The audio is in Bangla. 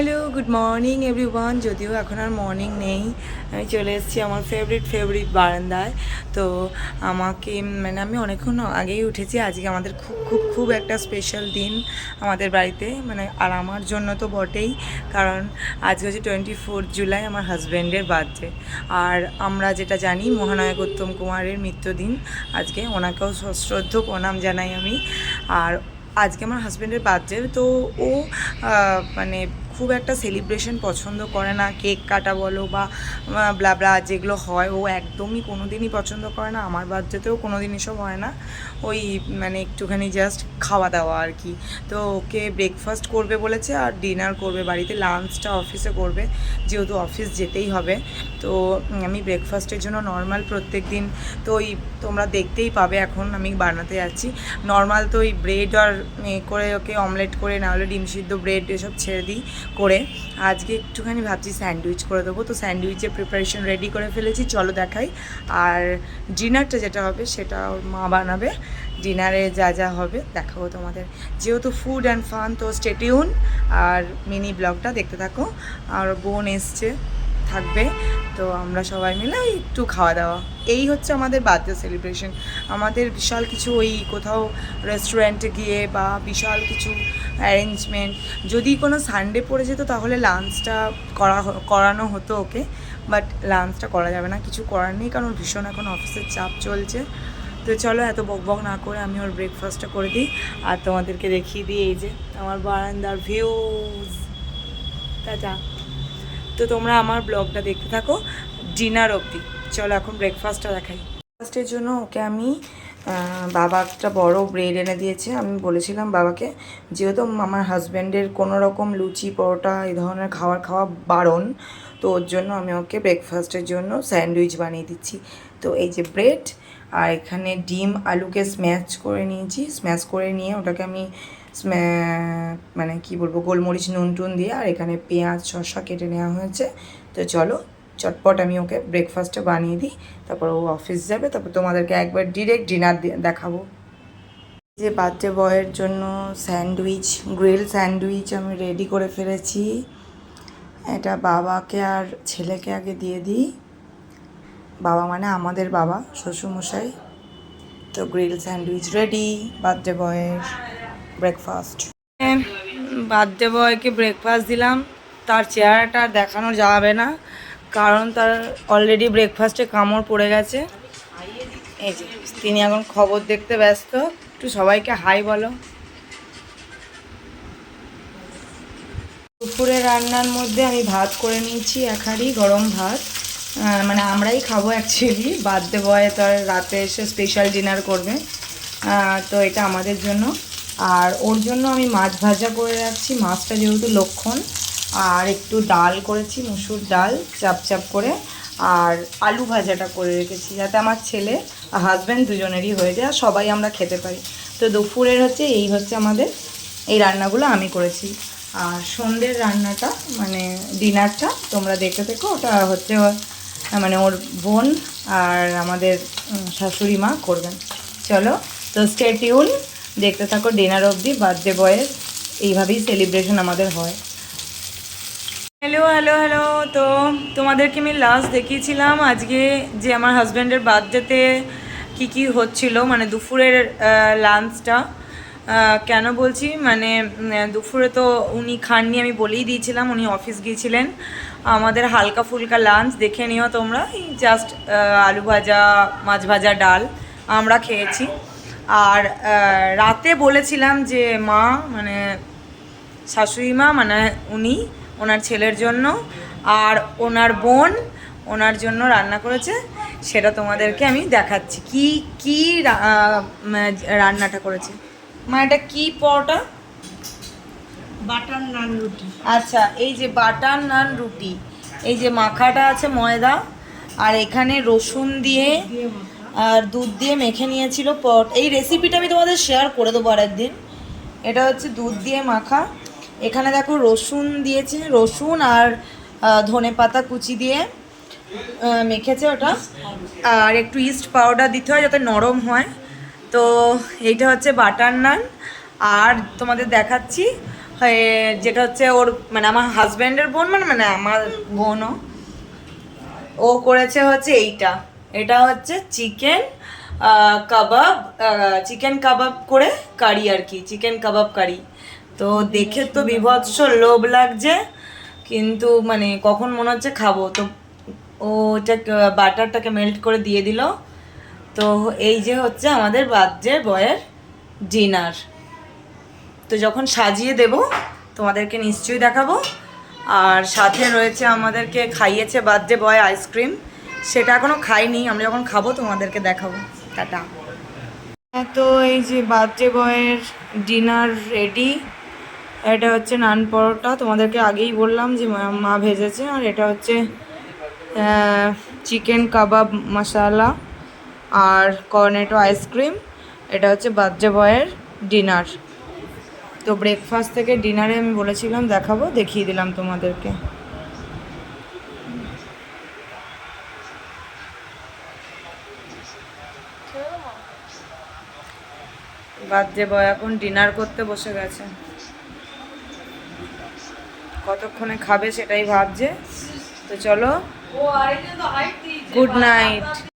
Hello, good morning everyone. যদিও এখন আর মর্নিং নেই, আমি চলে এসেছি আমার ফেভারিট বারান্দায়। তো আমাকে আমি অনেকক্ষণ আগেই উঠেছি। আজকে আমাদের খুব খুব খুব একটা স্পেশাল দিন আমাদের বাড়িতে, আর আমার জন্য তো বটেই, কারণ আজকে হচ্ছে 24 জুলাই আমার হাজব্যান্ডের বার্থডে। আর আমরা যেটা জানি, মহানায়ক উত্তম কুমারের মৃত্যুদিন আজকে, ওনাকেও সশ্রদ্ধ প্রণাম জানাই আমি। আর আজকে আমার হাজব্যান্ডের বার্থডে, তো ও খুব একটা সেলিব্রেশন পছন্দ করে না, কেক কাটা বলো বা ব্লা ব্লা যেগুলো হয়, ও একদমই কোনো দিনই পছন্দ করে না। আমার বার্থডেতেও কোনো দিন এসব হয় না, ওই একটুখানি জাস্ট খাওয়া দাওয়া আর কি। তো ওকে ব্রেকফাস্ট করবে বলেছে আর ডিনার করবে বাড়িতে, লাঞ্চটা অফিসে করবে, যেহেতু অফিস যেতেই হবে। তো আমি ব্রেকফাস্টের জন্য নর্মাল প্রত্যেক দিন তো ওই তোমরা দেখতেই পাবে, এখন আমি বানাতে যাচ্ছি নর্মাল, তো ওই ব্রেড আর করে ওকে অমলেট করে, না হলে ডিম সিদ্ধ, ব্রেড এসব ছেড়ে দিই করে। আজকে একটুখানি ভাবছি স্যান্ডউইচ করে দেবো, তো স্যান্ডউইচের প্রিপারেশন রেডি করে ফেলেছি, চলো দেখাই। আর ডিনারটা যেটা হবে সেটা ওর মা বানাবে, ডিনারে যা যা হবে দেখাবো তোমাদের, যেহেতু ফুড অ্যান্ড ফান, তো স্টে টিউন আর মিনি ব্লগটা দেখতে থাকো। আর বোন এসছে, থাকবে, তো আমরা সবাই মিলে একটু খাওয়া দাওয়া, এই হচ্ছে আমাদের বার্থডে সেলিব্রেশন। আমাদের বিশাল কিছু ওই কোথাও রেস্টুরেন্টে গিয়ে বা বিশাল কিছু অ্যারেঞ্জমেন্ট, যদি কোনো সানডে পড়ে যেত তাহলে লাঞ্চটা করানো হতো ওকে, বাট লাঞ্চটা করা যাবে না, কিছু করার নেই, কারণ ভীষণ এখন অফিসের চাপ চলছে। তো চলো এত বকবক না করে আমি ওর ব্রেকফাস্টটা করে দিই আর তোমাদেরকে দেখিয়ে দিই এই যে আমার বারান্দার ভিউজ। টাটা। তো তোমরা আমার ব্লগটা দেখতে থাকো ডিনার অবধি। চলো এখন ব্রেকফাস্টটা দেখাই। ব্রেকফাস্টের জন্য ওকে আমি বাবা একটা বড় ব্রেড এনে দিয়েছে। আমি বলেছিলাম বাবাকে, যেহেতু আমার হাজব্যান্ডের কোনো রকম লুচি পরোটা এই ধরনের খাওয়া বারণ, তো ওর জন্য আমি ওকে ব্রেকফাস্টের জন্য স্যান্ডউইচ বানিয়ে দিচ্ছি। তো এই যে ব্রেড, আর এখানে ডিম আলুকে স্ম্যাশ করে নিয়ে ওটাকে আমি কি বলবো, গোলমরিচ নুন টুন দিয়ে, আর এখানে পেঁয়াজ শসা কেটে নেওয়া হয়েছে। তো চলো চটপট আমি ওকে ব্রেকফাস্টটা বানিয়ে দিই, তারপর ও অফিস যাবে, তারপর তোমাদেরকে একবার ডিরেক্ট ডিনার দেখাবো। যে বার্থডে বয়ের জন্য গ্রিল স্যান্ডউইচ আমি রেডি করে ফেলেছি। এটা বাবাকে আর ছেলেকে আগে দিয়ে দিই, বাবা মানে আমাদের বাবা, শ্বশুরমশাই। তো গ্রিল স্যান্ডউইচ রেডি বার্থডে বয়ের ব্রেকফাস্ট। বার্থডে বয়কে ব্রেকফাস্ট দিলাম, তার চেহারাটা আর দেখানো যাবে না, কারণ তার অলরেডি ব্রেকফাস্টে কামড় পড়ে গেছে। এই যে তিনি এখন খবর দেখতে ব্যস্ত। একটু সবাইকে হাই বলো। দুপুরে রান্নার মধ্যে আমি ভাত করে নিয়েছি, এক হাঁড়ি গরম ভাত, আমরাই খাবো অ্যাকচুয়ালি, বার্থডে বয় তো আর রাতে এসে স্পেশাল ডিনার করবে, তো এটা আমাদের জন্য। আর ওর জন্য আমি মাছ ভাজা করে রাখছি, মাছটা যেহেতু লক্ষণ। আর একটু ডাল করেছি, মুসুর ডাল চাপ করে, আর আলু ভাজাটা করে রেখেছি, যাতে আমার ছেলে আর হাজব্যান্ড দুজনেরই হয়ে যায় আর সবাই আমরা খেতে পারি। তো দুপুরের এই হচ্ছে আমাদের এই রান্নাগুলো আমি করেছি। আর সন্ধ্যের রান্নাটা ডিনারটা তোমরা দেখতে থেকো, ওটা হচ্ছে ওর বোন আর আমাদের শাশুড়ি মা করবেন। চলো, তো স্টে টিউন, দেখতে থাকো ডিনার অবধি। বার্থডে বয়ের এইভাবেই সেলিব্রেশন আমাদের হয়। হ্যালো হ্যালো হ্যালো তো তোমাদেরকে আমি লাস্ট দেখিয়েছিলাম আজকে যে আমার হাজব্যান্ডের বার্থডেতে কি হচ্ছিল, দুপুরের লাঞ্চটা। কেন বলছি, দুপুরে তো উনি খাননি, আমি বলেই দিয়েছিলাম, উনি অফিস গিয়েছিলেন। আমাদের হালকা ফুলকা লাঞ্চ দেখে নিও তোমরা, জাস্ট আলু ভাজা, মাছ ভাজা, ডাল আমরা খেয়েছি। আর রাতে বলেছিলাম যে মা শাশুড়ি মা উনি ওনার ছেলের জন্য আর ওনার বোন ওনার জন্য রান্না করেছে, সেটা তোমাদেরকে আমি দেখাচ্ছি কি রান্নাটা করেছে। এটা কি পরোটা? বাটার নান রুটি। আচ্ছা, এই যে বাটার নান রুটি, এই যে মাখাটা আছে ময়দা, আর এখানে রসুন দিয়ে আর দুধ দিয়ে মেখে নিয়েছিল এই রেসিপিটা আমি তোমাদের শেয়ার করে দেবো আর একদিন। এটা হচ্ছে দুধ দিয়ে মাখা, এখানে দেখো রসুন দিয়েছে, রসুন আর ধনে পাতা কুচি দিয়ে মেখেছে ওটা, আর একটু ইস্ট পাউডার দিতে হয় যাতে নরম হয়। তো এইটা হচ্ছে বাটার নান। আর তোমাদের দেখাচ্ছি যেটা হচ্ছে ওর মানে আমার হাজব্যান্ডের বোন, মানে মানে আমার বোনও, ও করেছে হচ্ছে এটা হচ্ছে চিকেন কাবাব, চিকেন কাবাব করে কারি আর কি, চিকেন কাবাব কারি। তো দেখে তো বিভৎস লোভ লাগছে, কিন্তু মানে কখন মনে হচ্ছে খাবো। তো ও ওটা বাটারটাকে মেল্ট করে দিয়ে দিল। তো এই যে হচ্ছে আমাদের বার্থডে বয়ের ডিনার। তো যখন সাজিয়ে দেব তোমাদেরকে নিশ্চয়ই দেখাবো। আর সাথে রয়েছে, আমাদেরকে খাইয়েছে বার্থডে বয় আইসক্রিম, সেটা এখনও খাইনি, আমরা যখন খাবো তোমাদেরকে দেখাবো। টাটা। তো এই যে বার্থডে বয়ের ডিনার রেডি। এটা হচ্ছে নান পরোটা, তোমাদেরকে আগেই বললাম যে মা ভেজেছে। আর এটা হচ্ছে চিকেন কাবাব মশালা আর কর্নেটো আইসক্রিম। এটা হচ্ছে বার্থডে বয়ের ডিনার। তো ব্রেকফাস্ট থেকে ডিনারে আমি বলেছিলাম দেখাবো, দেখিয়ে দিলাম তোমাদেরকে। বার্থডে বয় এখন ডিনার করতে বসে গেছে, কতক্ষণে খাবে সেটাই ভাবছে। তো চলো, গুড নাইট।